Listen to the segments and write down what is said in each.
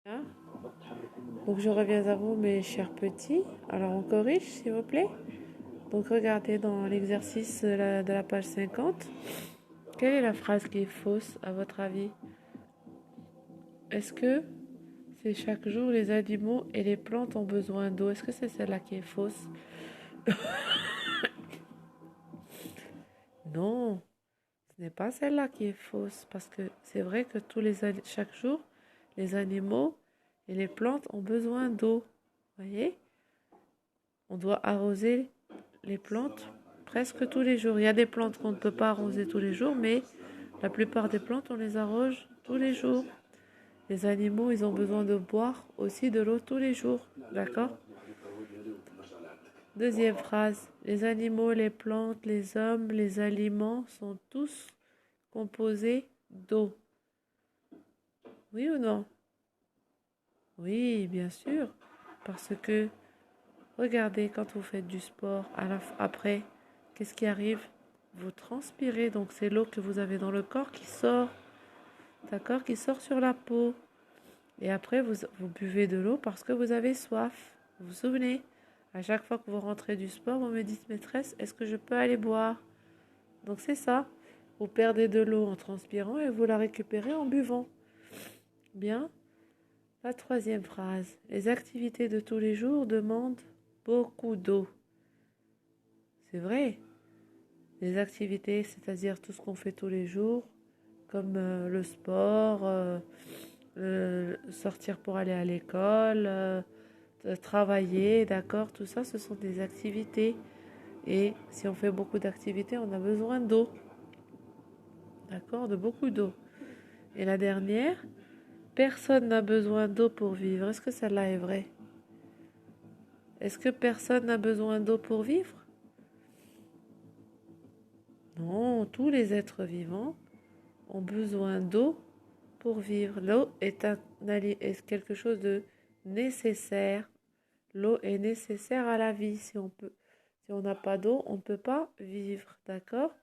Hein. Donc je reviens à vous, mes chers petits. Alors on corrige, s'il vous plaît. Donc regardez dans l'exercice de la page 50. Quelle est la phrase qui est fausse à votre avis? Est-ce que c'est chaque jour les animaux et les plantes ont besoin d'eau? Est-ce que c'est celle-là qui est fausse? Non, ce n'est pas celle-là qui est fausse parce que c'est vrai que chaque jour, les animaux et les plantes ont besoin d'eau. Voyez? On doit arroser les plantes presque tous les jours. Il y a des plantes qu'on ne peut pas arroser tous les jours, mais la plupart des plantes, on les arrose tous les jours. Les animaux, ils ont besoin de boire aussi de l'eau tous les jours. D'accord? Deuxième phrase. Les animaux, les plantes, les hommes, les aliments sont tous composés d'eau. Oui ou non? Oui, bien sûr. Parce que, regardez, quand vous faites du sport, après, qu'est-ce qui arrive? Vous transpirez, donc c'est l'eau que vous avez dans le corps qui sort, d'accord, qui sort sur la peau. Et après, vous buvez de l'eau parce que vous avez soif. Vous vous souvenez? À chaque fois que vous rentrez du sport, vous me dites, maîtresse, est-ce que je peux aller boire? Donc c'est ça. Vous perdez de l'eau en transpirant et vous la récupérez en buvant. Bien. La troisième phrase. Les activités de tous les jours demandent beaucoup d'eau. C'est vrai. Les activités, c'est-à-dire tout ce qu'on fait tous les jours, comme le sport, sortir pour aller à l'école, travailler, d'accord, tout ça, ce sont des activités. Et si on fait beaucoup d'activités, on a besoin d'eau, d'accord, de beaucoup d'eau. Et la dernière, personne n'a besoin d'eau pour vivre. Est-ce que celle-là est vraie? Est-ce que personne n'a besoin d'eau pour vivre? Non, tous les êtres vivants ont besoin d'eau pour vivre. L'eau est quelque chose de nécessaire. L'eau est nécessaire à la vie. Si on n'a pas d'eau, on ne peut pas vivre. D'accord?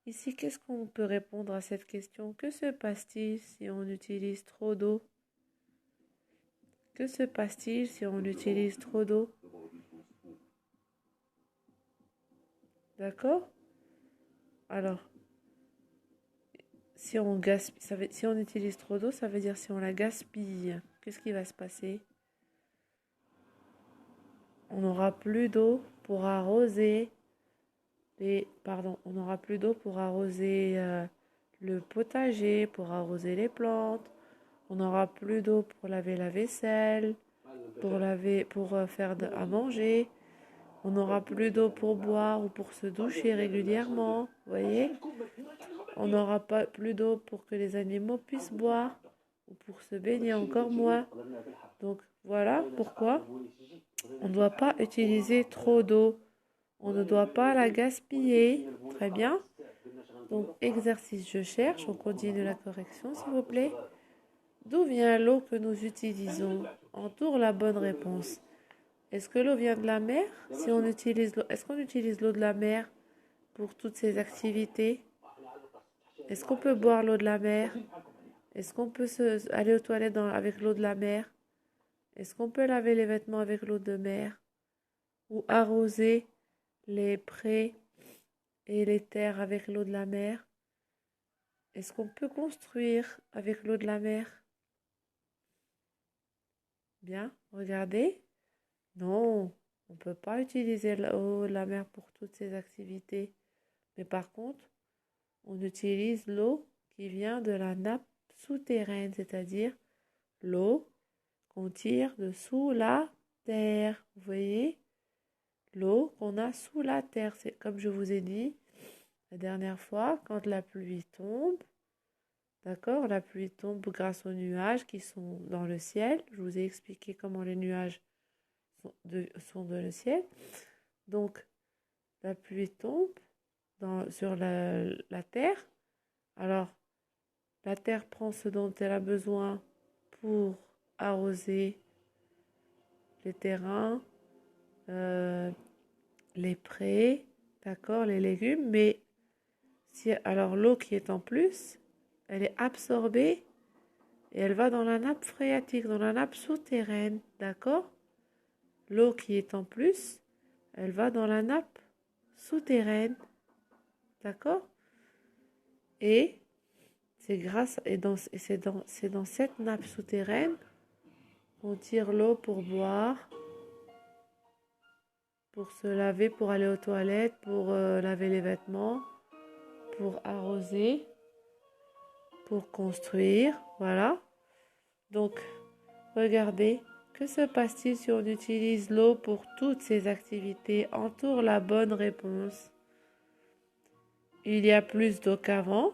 Ici, qu'est-ce qu'on peut répondre à cette question? Que se passe-t-il si on utilise trop d'eau? Que se passe-t-il si on utilise trop d'eau? D'accord? Alors, si on utilise trop d'eau, ça veut dire si on la gaspille. Qu'est-ce qui va se passer? On n'aura plus d'eau pour arroser on n'aura plus d'eau pour arroser le potager, pour arroser les plantes. On n'aura plus d'eau pour laver la vaisselle, pour faire à manger. On n'aura plus d'eau pour boire ou pour se doucher régulièrement. Vous voyez? On n'aura pas plus d'eau pour que les animaux puissent boire ou pour se baigner encore moins. Donc voilà pourquoi on ne doit pas utiliser trop d'eau. On ne doit pas la gaspiller. Très bien. Donc exercice je cherche. On continue la correction s'il vous plaît. D'où vient l'eau que nous utilisons? Entoure la bonne réponse. Est-ce que l'eau vient de la mer? Si on utilise l'eau, est-ce qu'on utilise l'eau de la mer pour toutes ces activités? Est-ce qu'on peut boire l'eau de la mer? Est-ce qu'on peut aller aux toilettes avec l'eau de la mer? Est-ce qu'on peut laver les vêtements avec l'eau de mer? Ou arroser les prés et les terres avec l'eau de la mer? Est-ce qu'on peut construire avec l'eau de la mer? Bien, regardez. Non, on ne peut pas utiliser l'eau de la mer pour toutes ces activités. Mais par contre, on utilise l'eau qui vient de la nappe souterraine, c'est-à-dire l'eau qu'on tire de sous la terre. Vous voyez? L'eau qu'on a sous la terre. C'est comme je vous ai dit la dernière fois, quand la pluie tombe, d'accord? La pluie tombe grâce aux nuages qui sont dans le ciel. Je vous ai expliqué comment les nuages sont dans le ciel. Donc, la pluie tombe sur la terre. Alors, la terre prend ce dont elle a besoin pour arroser les terrains, euh, les prés, d'accord, les légumes. Mais alors l'eau qui est en plus, elle est absorbée et elle va dans la nappe phréatique, dans la nappe souterraine, d'accord? L'eau qui est en plus, elle va dans la nappe souterraine, d'accord? Et c'est grâce et c'est dans cette nappe souterraine qu'on tire l'eau pour boire, pour se laver, pour aller aux toilettes, pour laver les vêtements, pour arroser, pour construire, voilà. Donc, regardez, que se passe-t-il si on utilise l'eau pour toutes ces activités? Entoure la bonne réponse. Il y a plus d'eau qu'avant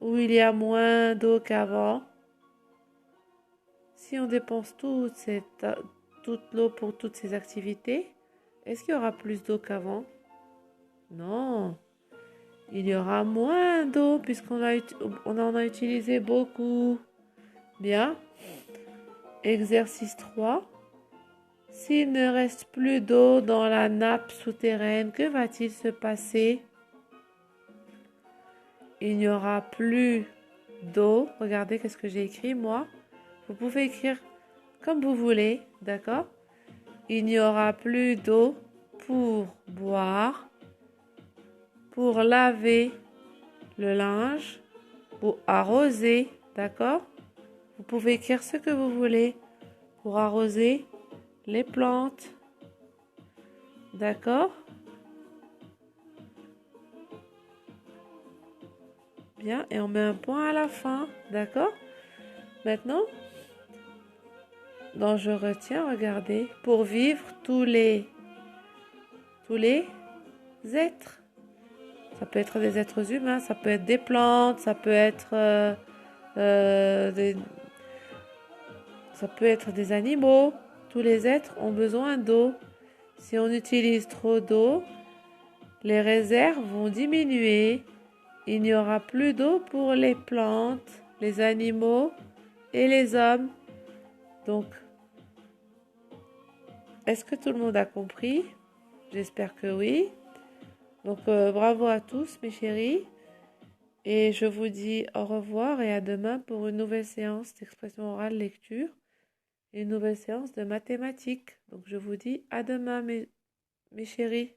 ou il y a moins d'eau qu'avant? Si on dépense toute l'eau pour toutes ces activités, est-ce qu'il y aura plus d'eau qu'avant? Non, il y aura moins d'eau puisqu'on en a utilisé beaucoup. Bien. Exercice 3. S'il ne reste plus d'eau dans la nappe souterraine, que va-t-il se passer? Il n'y aura plus d'eau. Regardez qu'est-ce que j'ai écrit moi. Vous pouvez écrire comme vous voulez, d'accord? Il n'y aura plus d'eau pour boire, pour laver le linge ou arroser, d'accord? Vous pouvez écrire ce que vous voulez pour arroser les plantes, d'accord? Bien, et on met un point à la fin, d'accord? Maintenant, donc je retiens, regardez, pour vivre tous les êtres. Ça peut être des êtres humains, ça peut être des plantes, ça peut être ça peut être des animaux. Tous les êtres ont besoin d'eau. Si on utilise trop d'eau, les réserves vont diminuer. Il n'y aura plus d'eau pour les plantes, les animaux et les hommes. Donc, est-ce que tout le monde a compris? J'espère que oui. Donc, bravo à tous, mes chéris. Et je vous dis au revoir et à demain pour une nouvelle séance d'expression orale lecture et une nouvelle séance de mathématiques. Donc, je vous dis à demain, mes chéris.